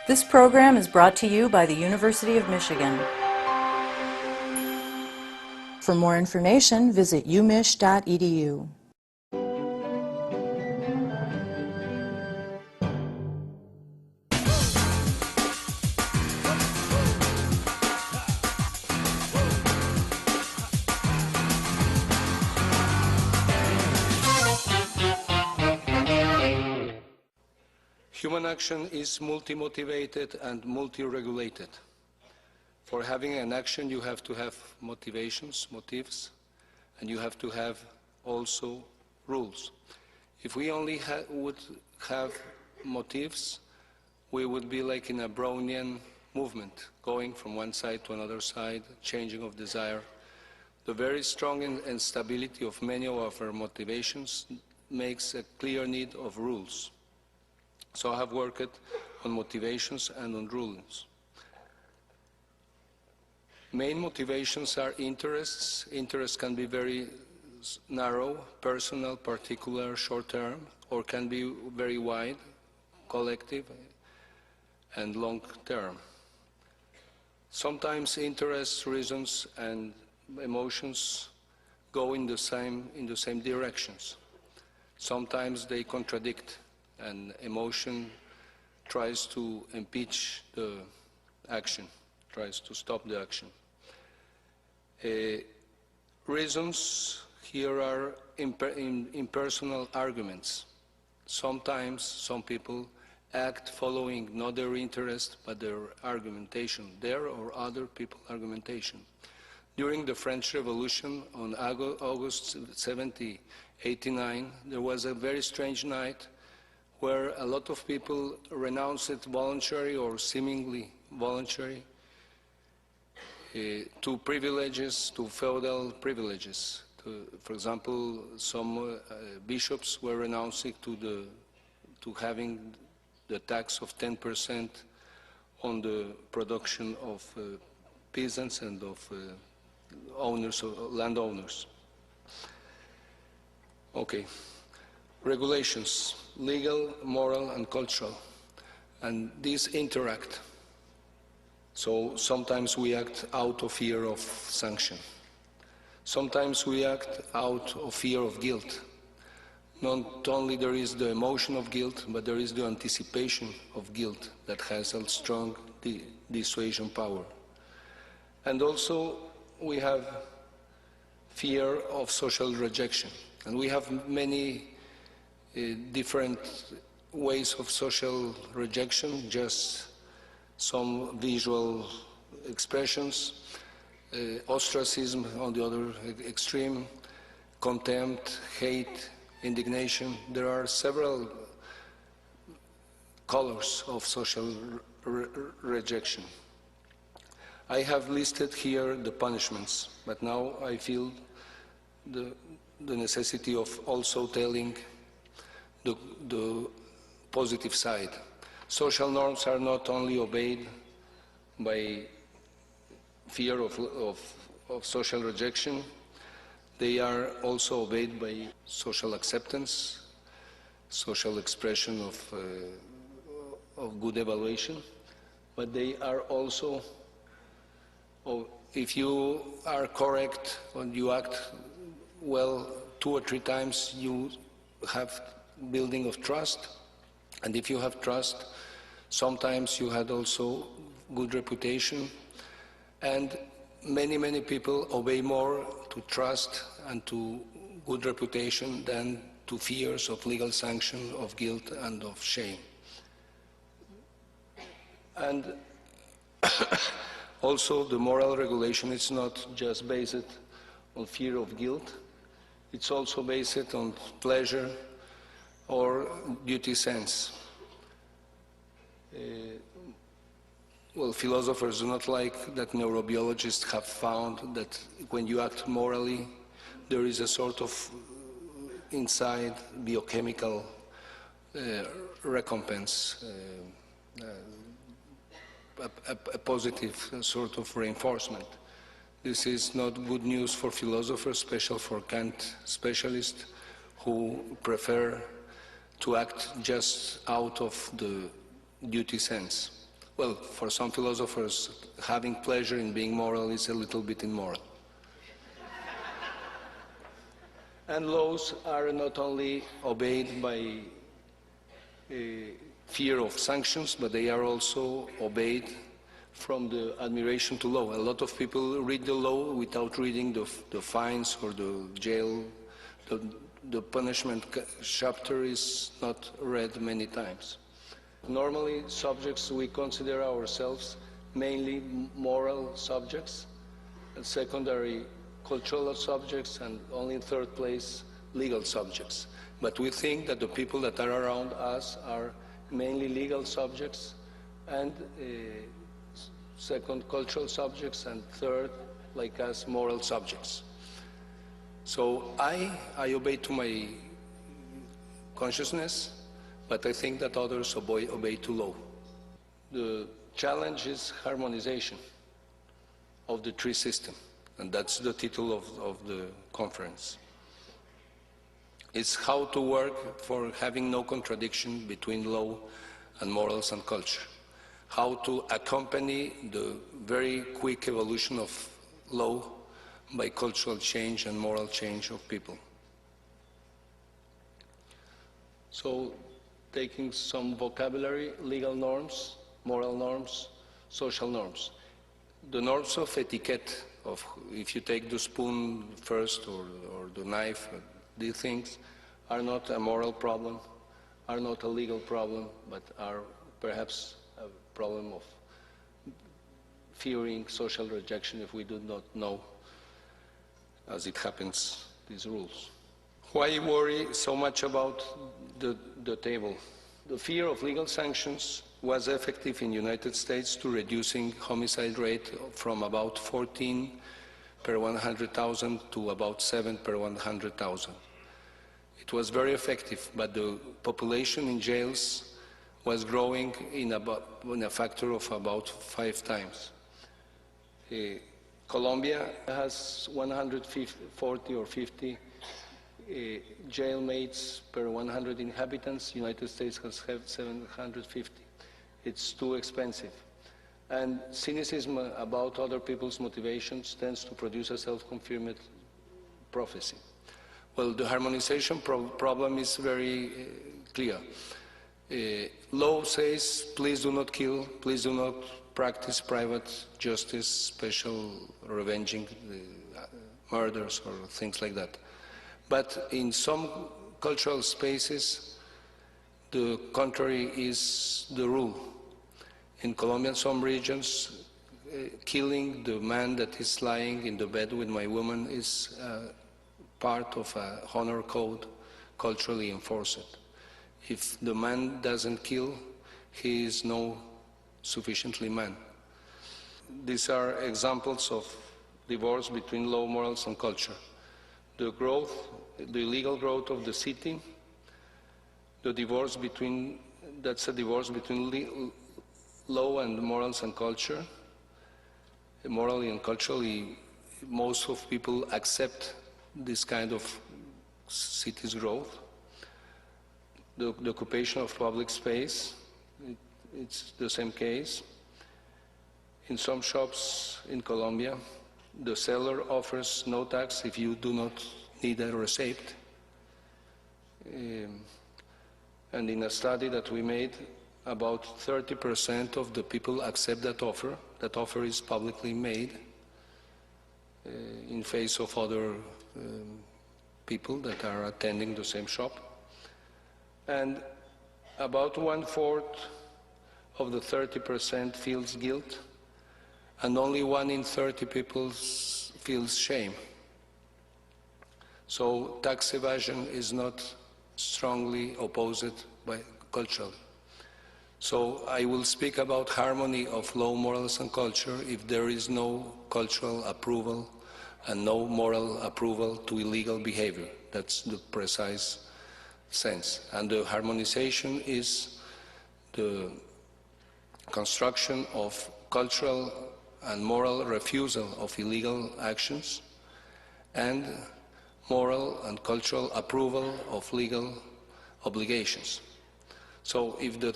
This program is brought to you by the University of Michigan. For more information, visit umich.edu. Human action is multi-motivated and multi-regulated. For having an action, you have to have motivations, motives, and you have to have also rules. If we only would have motives, we would be like in a Brownian movement, going from one side to another side, changing of desire. The very strong instability of many of our motivations makes a clear need of rules. So I have worked on motivations and on rules. Main motivations are interests. Interests can be very narrow, personal, particular, short-term, or can be very wide, collective, and long-term. Sometimes interests, reasons, and emotions go in the same directions. Sometimes they contradict. And emotion tries to impeach the action, tries to stop the action. Reasons here are impersonal arguments. Sometimes some people act following not their interest but their argumentation, their or other people's argumentation. During the French Revolution on August 1789, there was a very strange night where a lot of people renounced it voluntary or seemingly voluntary to privileges, to feudal privileges. For example, some bishops were renouncing to having the tax of 10% on the production of peasants and of landowners. Okay. Regulations, legal, moral, and cultural, and these interact. So sometimes we act out of fear of sanction. Sometimes we act out of fear of guilt. Not only there is the emotion of guilt, but there is the anticipation of guilt that has a strong dissuasion power. And also we have fear of social rejection, and we have many different ways of social rejection, just some visual expressions, ostracism on the other extreme, contempt, hate, indignation. There are several colors of social rejection. I have listed here the punishments, but now I feel the necessity of also telling the positive side. Social norms are not only obeyed by fear of social rejection, they are also obeyed by social acceptance, social expression of good evaluation, but they are also, if you are correct and you act well 2 or 3 times, you have building of trust, and if you have trust, sometimes you had also good reputation, and many people obey more to trust and to good reputation than to fears of legal sanction, of guilt, and of shame. And also the moral regulation is not just based on fear of guilt, it's also based on pleasure or duty sense. Well, philosophers do not like that neurobiologists have found that when you act morally, there is a sort of inside biochemical recompense, a positive sort of reinforcement. This is not good news for philosophers, especially for Kant specialists who prefer to act just out of the duty sense. Well, for some philosophers, having pleasure in being moral is a little bit immoral. And laws are not only obeyed by fear of sanctions, but they are also obeyed from the admiration to law. A lot of people read the law without reading the fines or the jail. The punishment chapter is not read many times. Normally, subjects, we consider ourselves mainly moral subjects, and secondary cultural subjects, and only in third place, legal subjects. But we think that the people that are around us are mainly legal subjects, and second, cultural subjects, and third, like us, moral subjects. So I obey to my consciousness, but I think that others obey to law. The challenge is harmonization of the tree system, and that's the title of the conference. It's how to work for having no contradiction between law and morals and culture. How to accompany the very quick evolution of law by cultural change and moral change of people. So, taking some vocabulary, legal norms, moral norms, social norms. The norms of etiquette, of if you take the spoon first or the knife, these things are not a moral problem, are not a legal problem, but are perhaps a problem of fearing social rejection if we do not know, as it happens, these rules. Why worry so much about the table? The fear of legal sanctions was effective in the United States to reducing homicide rate from about 14 per 100,000 to about 7 per 100,000. It was very effective, but the population in jails was growing in a factor of about 5 times. Colombia has 140 or 50 jailmates per 100 inhabitants. United States has 750. It's too expensive. And cynicism about other people's motivations tends to produce a self-confirmed prophecy. Well, the harmonization problem is very clear. Law says, please do not kill, please do not practice private justice, special revenging murders or things like that. But in some cultural spaces, the contrary is the rule. In Colombia, in some regions, killing the man that is lying in the bed with my woman is part of a honor code culturally enforced. If the man doesn't kill, he is no sufficiently man. These are examples of divorce between law, morals, and culture. The growth, the illegal growth of the city, the divorce between, that's a divorce between law and morals and culture. Morally and culturally, most of people accept this kind of city's growth. The occupation of public space, it's the same case. In some shops in Colombia, the seller offers no tax if you do not need a receipt. And in a study that we made, about 30% of the people accept that offer. That offer is publicly made in face of other people that are attending the same shop. And about 1/4 of the 30% feels guilt, and only 1 in 30 people feels shame. So tax evasion is not strongly opposed by culturally. So I will speak about harmony of law, morals, and culture if there is no cultural approval and no moral approval to illegal behavior. That's the precise sense. And the harmonization is the construction of cultural and moral refusal of illegal actions and moral and cultural approval of legal obligations. So if the